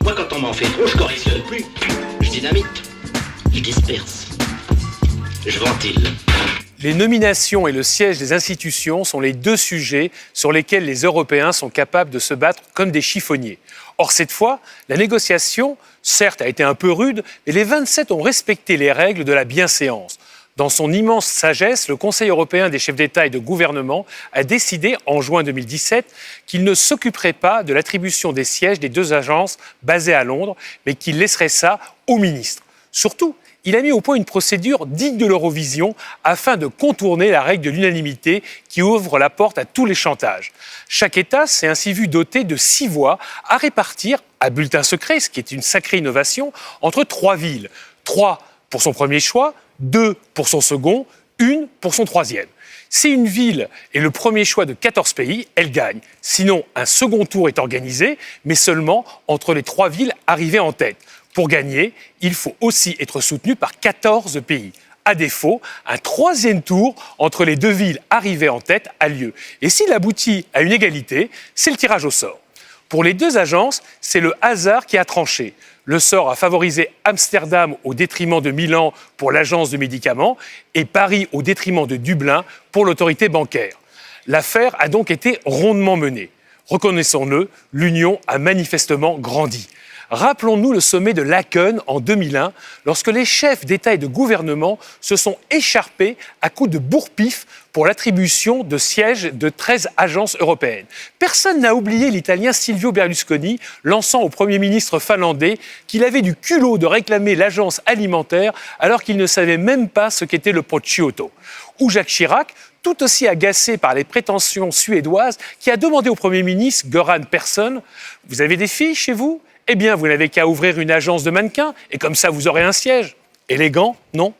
Moi, quand on m'en fait trop, je correctionne plus. Je dynamite. Je disperse. Je ventile. Les nominations et le siège des institutions sont les deux sujets sur lesquels les Européens sont capables de se battre comme des chiffonniers. Or, cette fois, la négociation, certes, a été un peu rude, mais les 27 ont respecté les règles de la bienséance. Dans son immense sagesse, le Conseil européen des chefs d'État et de gouvernement a décidé, en juin 2017, qu'il ne s'occuperait pas de l'attribution des sièges des deux agences basées à Londres, mais qu'il laisserait ça aux ministres. Surtout, il a mis au point une procédure digne de l'Eurovision afin de contourner la règle de l'unanimité qui ouvre la porte à tous les chantages. Chaque État s'est ainsi vu doté de 6 voix à répartir à bulletin secret, ce qui est une sacrée innovation, entre 3 villes. 3 pour son premier choix, 2 pour son second, 1 pour son troisième. Si une ville est le premier choix de 14 pays, elle gagne. Sinon, un second tour est organisé, mais seulement entre les 3 villes arrivées en tête. Pour gagner, il faut aussi être soutenu par 14 pays. À défaut, un troisième tour entre les 2 villes arrivées en tête a lieu. Et s'il aboutit à une égalité, c'est le tirage au sort. Pour les 2 agences, c'est le hasard qui a tranché. Le sort a favorisé Amsterdam au détriment de Milan pour l'agence de médicaments et Paris au détriment de Dublin pour l'autorité bancaire. L'affaire a donc été rondement menée. Reconnaissons-le, l'union a manifestement grandi. Rappelons-nous le sommet de Laeken en 2001, lorsque les chefs d'État et de gouvernement se sont écharpés à coups de bourre-pif pour l'attribution de sièges de 13 agences européennes. Personne n'a oublié l'Italien Silvio Berlusconi lançant au Premier ministre finlandais qu'il avait du culot de réclamer l'agence alimentaire alors qu'il ne savait même pas ce qu'était le prosciutto. Ou Jacques Chirac, tout aussi agacé par les prétentions suédoises, qui a demandé au Premier ministre Göran Persson « Vous avez des filles chez vous ? Eh bien, vous n'avez qu'à ouvrir une agence de mannequins et comme ça, vous aurez un siège. » Élégant, non ?